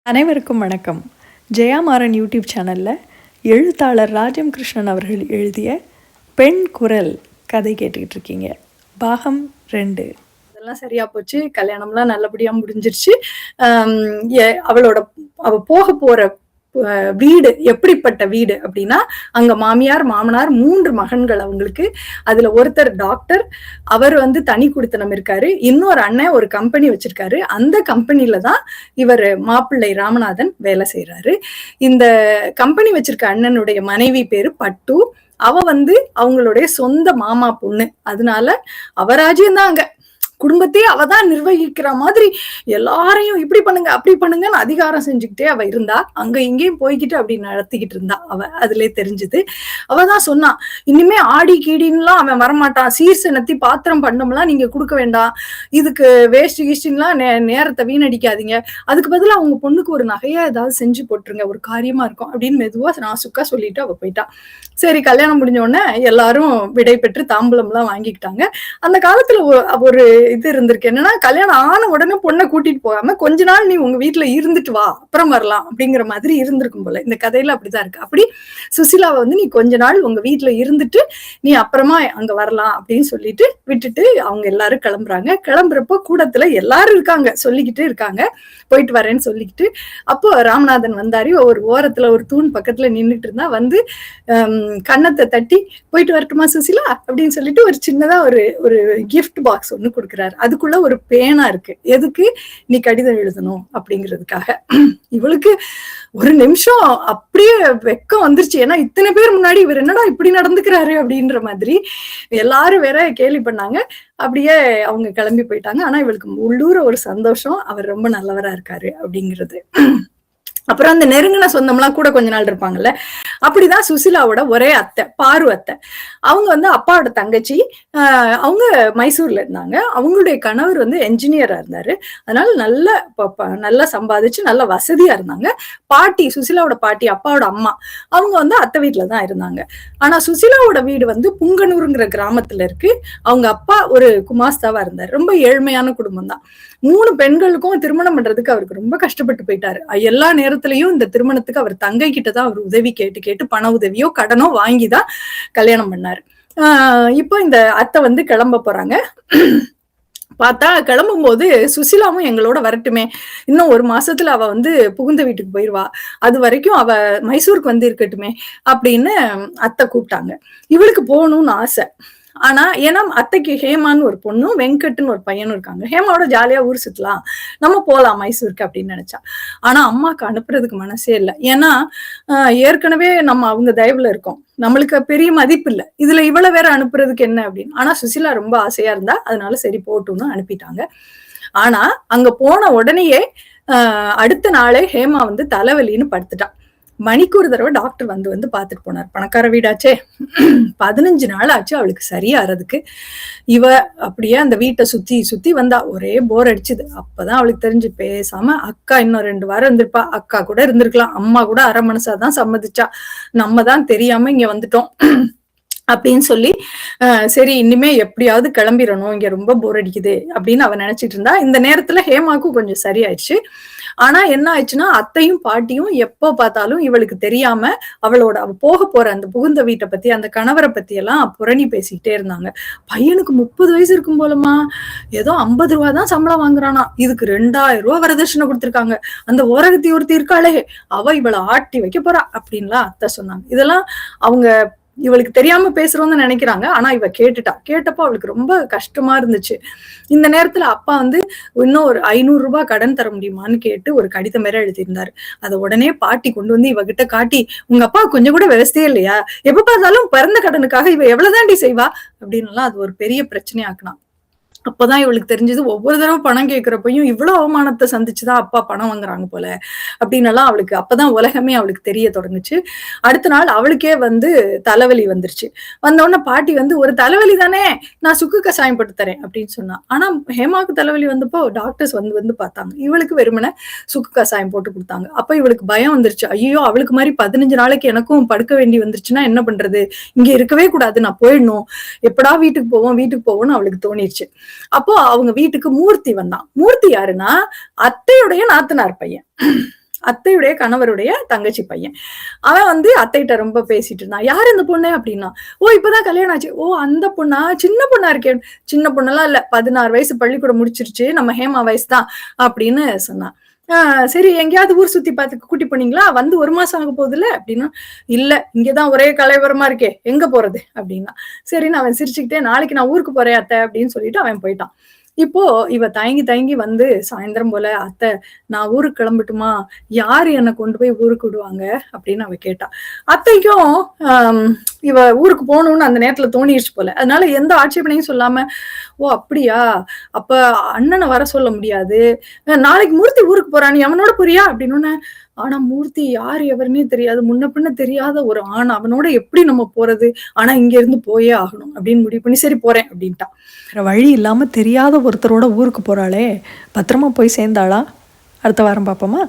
அனைவருக்கும் வணக்கம். ஜெயாமாறன் யூடியூப் சேனலில் எழுத்தாளர் ராஜம் கிருஷ்ணன் அவர்கள் எழுதிய பெண் குரல் கதை கேட்டுக்கிட்டு இருக்கீங்க. பாகம் 2. அதெல்லாம் சரியா போச்சு. கல்யாணம்லாம் நல்லபடியா முடிஞ்சிருச்சு. அவ போக போற வீடு எப்படிப்பட்ட வீடு அப்படின்னா, அங்க மாமியார் மாமனார் 3 மகன்கள் அவங்களுக்கு. அதுல ஒருத்தர் டாக்டர், அவர் தனி குடித்தனம் இருக்காரு. இன்னொரு அண்ணன் ஒரு கம்பெனி வச்சிருக்காரு. அந்த கம்பெனில தான் இவர் மாப்பிள்ளை ராமநாதன் வேலை செய்யறாரு. இந்த கம்பெனி வச்சிருக்க அண்ணனுடைய மனைவி பேரு பட்டு. அவ அவங்களுடைய சொந்த மாமா பொண்ணு. அதனால அவராஜ்யம் தான் அங்க. குடும்பத்தையே அவதான் நிர்வகிக்கிற மாதிரி எல்லாரையும் இப்படி பண்ணுங்க அப்படி பண்ணுங்கன்னு அதிகாரம் செஞ்சுக்கிட்டே அவ இருந்தா. அங்க இங்கேயும் போய்கிட்டு அப்படி நடத்திக்கிட்டு இருந்தா அவ. அதுல தெரிஞ்சுது. அவதான் சொன்னான், இனிமே ஆடி கீடின்லாம் அவன் வரமாட்டான். சீர்சனத்தி பாத்திரம் பண்ணம்லாம் நீங்க கொடுக்க வேண்டாம். இதுக்கு வேஸ்ட் கீஸ்டின்லாம் நேரத்தை வீணடிக்காதீங்க. அதுக்கு பதிலா அவங்க பொண்ணுக்கு ஒரு நகையா ஏதாவது செஞ்சு போட்டுருங்க, ஒரு காரியமா இருக்கும் அப்படின்னு மெதுவா நாசுக்கா சொல்லிட்டு அவ போயிட்டான். சரி, கல்யாணம் முடிஞ்ச உடனே எல்லாரும் விடை பெற்று தாம்பூலம் எல்லாம் வாங்கிக்கிட்டாங்க. அந்த காலத்துல ஒரு இது இருந்திருக்கு. என்னன்னா, கல்யாணம் ஆன உடனே பொண்ணை கூட்டிட்டு போகாம கொஞ்ச நாள் நீ உங்க வீட்டுல இருந்துட்டு வா, அப்புறம் வரலாம் அப்படிங்கிற மாதிரி இருந்திருக்கும் போல. இந்த கதையில அப்படிதான் இருக்கு. அப்படி சுசிலாவை நீ கொஞ்ச நாள் உங்க வீட்டுல இருந்துட்டு நீ அப்புறமா அங்க வரலாம் அப்படின்னு சொல்லிட்டு விட்டுட்டு அவங்க எல்லாரும் கிளம்புறாங்க. கிளம்புறப்போ கூடத்துல எல்லாரும் இருக்காங்க, சொல்லிக்கிட்டு இருக்காங்க, போயிட்டு வரேன்னு சொல்லிக்கிட்டு. அப்போ ராமநாதன் வந்தாரு. ஒரு ஓரத்துல ஒரு தூண் பக்கத்துல நின்றுட்டு இருந்தா. கன்னத்தை தட்டி, போயிட்டு வரட்டுமா சுசிலா அப்படின்னு சொல்லிட்டு ஒரு சின்னதா ஒரு கிஃப்ட் பாக்ஸ் ஒண்ணு கொடுக்குறாரு. அதுக்குள்ள ஒரு பேனா இருக்கு. எதுக்கு? நீ கடிதம் எழுதணும் அப்படிங்கிறதுக்காக. இவளுக்கு ஒரு நிமிஷம் அப்படியே வெக்கம் வந்துருச்சு. ஏன்னா இத்தனை பேர் முன்னாடி இவர் என்னடா இப்படி நடந்துக்கிறாரு அப்படின்ற மாதிரி எல்லாரும் வேற கேலி பண்ணாங்க. அப்படியே அவங்க கிளம்பி போயிட்டாங்க. ஆனா இவளுக்கு உள்ளூர ஒரு சந்தோஷம், அவர் ரொம்ப நல்லவரா இருக்காரு அப்படிங்கிறது. அப்புறம் அந்த நெருங்கின சொந்தம்லாம் கூட கொஞ்ச நாள் இருப்பாங்கல்ல. அப்படிதான் சுசிலாவோட ஒரே அத்தை, பாரு அத்தை. அவங்க அப்பாவோட தங்கச்சி. அவங்க மைசூர்ல இருந்தாங்க. அவங்களுடைய கணவர் என்ஜினியரா இருந்தாரு. அதனால நல்லா சம்பாதிச்சு நல்ல வசதியா இருந்தாங்க. பாட்டி, சுசிலாவோட பாட்டி, அப்பாவோட அம்மா, அவங்க அத்தை வீட்டுலதான் இருந்தாங்க. ஆனா சுசிலாவோட வீடு புங்கனூருங்கிற கிராமத்துல இருக்கு. அவங்க அப்பா ஒரு குமாஸ்தாவா இருந்தாரு. ரொம்ப ஏழ்மையான குடும்பம் தான். 3 பெண்களுக்கும் திருமணம் பண்றதுக்கு அவருக்கு ரொம்ப கஷ்டப்பட்டு போயிட்டாரு. எல்லா நேரத்திலையும் இந்த திருமணத்துக்கு அவர் தங்கை கிட்டதான் அவர் உதவி கேட்டு பண உதவியோ கடனோ வாங்கிதான் கல்யாணம் பண்ணாரு. இப்போ இந்த அத்தை கிளம்ப போறாங்க. பார்த்தா கிளம்பும் போது சுசிலாவும் எங்களோட வரட்டுமே, இன்னும் 1 மாசத்துல அவ புகுந்த வீட்டுக்கு போயிருவா, அது வரைக்கும் அவ மைசூருக்கு இருக்கட்டுமே அப்படின்னு அத்தை கூப்பிட்டாங்க. இவளுக்கு போகணும்னு ஆசை. ஆனா ஏன்னா அத்தைக்கு ஹேமான்னு ஒரு பொண்ணும் வெங்கட்னு ஒரு பையனும் இருக்காங்க. ஹேமாவோட ஜாலியா ஊர் சுத்தலாம், நம்ம போலாம் மைசூருக்கு அப்படின்னு நினைச்சா. ஆனா அம்மாக்கு அனுப்புறதுக்கு மனசே இல்லை. ஏன்னா ஏற்கனவே நம்ம அவங்க தயவுல இருக்கோம், நம்மளுக்கு பெரிய மதிப்பு இல்லை, இதுல இவ்வளவு வேற அனுப்புறதுக்கு என்ன அப்படின்னு. ஆனா சுசிலா ரொம்ப ஆசையா இருந்தா, அதனால சரி போட்டுன்னு அனுப்பிட்டாங்க. ஆனா அங்க போன உடனேயே அடுத்த நாளே ஹேமா தலைவலின்னு படுத்துட்டான். மணிக்கு ஒரு தடவை டாக்டர் பாத்துட்டு போனார். பணக்கார வீடாச்சே. 15 நாள் ஆச்சு அவளுக்கு சரியாறதுக்கு. இவ அப்படியே அந்த வீட்டை சுத்தி சுத்தி வந்தா. ஒரே போர் அடிச்சுது. அப்பதான் அவளுக்கு தெரிஞ்சு, பேசாம அக்கா இன்னும் 2 வாரம் இருந்திருப்பா, அக்கா கூட இருந்திருக்கலாம், அம்மா கூட அரை மனசாதான் சம்மதிச்சா, நம்ம தான் தெரியாம இங்க வந்துட்டோம் அப்படின்னு சொல்லி, சரி இனிமே எப்படியாவது கிளம்பிடணும், இங்க ரொம்ப போர் அடிக்குது அப்படின்னு அவ நினைச்சிட்டு இருந்தா. இந்த நேரத்துல ஹேமாக்கும் கொஞ்சம் சரியாயிடுச்சு. ஆனா என்ன ஆயிடுச்சுன்னா, அத்தையும் பாட்டியும் எப்போ பார்த்தாலும் இவளுக்கு தெரியாம அவ போக போற அந்த புகுந்த வீட்டை பத்தி, அந்த கணவரை பத்தி எல்லாம் புரணி பேசிக்கிட்டே இருந்தாங்க. பையனுக்கு 30 வயசு இருக்கும் போலமா, ஏதோ 50 ரூபா தான் சம்பளம் வாங்குறானா, இதுக்கு 2000 ரூபாய் வரதட்சணை கொடுத்திருக்காங்க, அந்த ஓரகத்தி ஒருத்தி இருக்காளே அவ இவளை ஆட்டி வைக்க போறா அப்படின்லாம் அத்தை சொன்னாங்க. இதெல்லாம் அவங்க இவளுக்கு தெரியாம பேசுறோம்னு நினைக்கிறாங்க. ஆனா இவ கேட்டப்போ அவளுக்கு ரொம்ப கஷ்டமா இருந்துச்சு. இந்த நேரத்துல அப்பா இன்னும் ஒரு 500 ரூபாய் கடன் தர முடியுமான்னு கேட்டு ஒரு கடிதம் வேற எழுதியிருந்தாரு. அதை உடனே பாட்டி கொண்டு இவகிட்ட காட்டி, உங்க அப்பா கொஞ்சம் கூட விவசாயே இல்லையா, எப்ப பார்த்தாலும் பிறந்த கடனுக்காக இவ எவ்வளவுதாண்டி செய்வா அப்படின்னு எல்லாம் அது ஒரு பெரிய பிரச்சனையாக்குனா. அப்பதான் இவளுக்கு தெரிஞ்சது, ஒவ்வொரு தடவை பணம் கேட்கிறப்பையும் இவ்வளவு அவமானத்தை சந்திச்சுதான் அப்பா பணம் வாங்குறாங்க போல அப்படின்னு எல்லாம் அவளுக்கு அப்பதான் உலகமே அவளுக்கு தெரிய தொடங்குச்சு. அடுத்த நாள் அவளுக்கே தலைவலி வந்துருச்சு. வந்தோடனே பாட்டி ஒரு தலைவலி தானே, நான் சுக்கு கஷாயம் போட்டு தரேன் அப்படின்னு சொன்னா. ஆனா ஹேமாவுக்கு தலைவலி வந்தப்போ டாக்டர்ஸ் பார்த்தாங்க. இவளுக்கு வெறுமனே சுக்கு கஷாயம் போட்டு கொடுத்தாங்க. அப்ப இவளுக்கு பயம் வந்துருச்சு. ஐயோ, அவளுக்கு மாதிரி 15 நாளைக்கு எனக்கும் படுக்க வேண்டி வந்துருச்சுன்னா என்ன பண்றது, இங்க இருக்கவே கூடாது, நான் போயிடணும், எப்படா வீட்டுக்கு போவோம்னு அவளுக்கு தோணிடுச்சு. அப்போ அவங்க வீட்டுக்கு மூர்த்தி வந்தான். மூர்த்தி யாருன்னா அத்தையுடைய நாத்தனார் பையன். அத்தையுடைய கணவருடைய தங்கச்சி பையன். அவன் வந்து அத்தைகிட்ட ரொம்ப பேசிட்டு இருந்தான். யாரு இந்த பொண்ணு அப்படின்னா. ஓ இப்பதான் கல்யாணம் ஆச்சு. ஓ அந்த பொண்ணா, சின்ன பொண்ணா இருக்கே. சின்ன பொண்ணெல்லாம் இல்ல, 16 வயசு பள்ளிக்கூடம் முடிச்சிருச்சு, நம்ம ஹேமா வயசு தான் அப்படின்னு சொன்னான். சரி எங்கேயாவது ஊர் சுத்தி பார்த்து கூட்டி போனீங்களா, வந்து 1 மாசம் ஆக போகுதுல்ல அப்படின்னா. இல்ல இங்கதான் ஒரே கலைவரமா இருக்கே, எங்க போறது அப்படின்னா. சரின்னு அவன் சிரிச்சுக்கிட்டே, நாளைக்கு நான் ஊருக்கு போறேன் அத்தை அப்படின்னு சொல்லிட்டு அவன் போயிட்டான். இப்போ இவ தயங்கி தயங்கி வந்து சாயந்தரம் போல, அத்தை நான் ஊருக்கு கிளம்பட்டுமா, யாரு என்னை கொண்டு போய் ஊருக்கு விடுவாங்க அப்படின்னு அவ கேட்டா. அத்தைக்கும் இவ ஊருக்கு போகணும்னு அந்த நேரத்துல தோணிடுச்சு போல. அதனால எந்த ஆட்சேபனையும் சொல்லாம, ஓ அப்படியா, அப்ப அண்ணனை வர சொல்ல முடியாது, நாளைக்கு மூர்த்தி ஊருக்கு போறான், அவனோட போறியா அப்படின்னு. ஆனா மூர்த்தி யாரு எவருன்னே தெரியாது, முன்ன பின்ன தெரியாத ஒரு ஆண், அவனோட எப்படி நம்ம போறது, ஆனா இங்க இருந்து போயே ஆகணும் அப்படின்னு முடிவு பண்ணி சரி போறேன் அப்படின்ட்டான். வழி இல்லாம தெரியாத ஒருத்தரோட ஊருக்கு போறாளே, பத்திரமா போய் சேர்ந்தாளா? அடுத்த வாரம் பார்ப்போமா?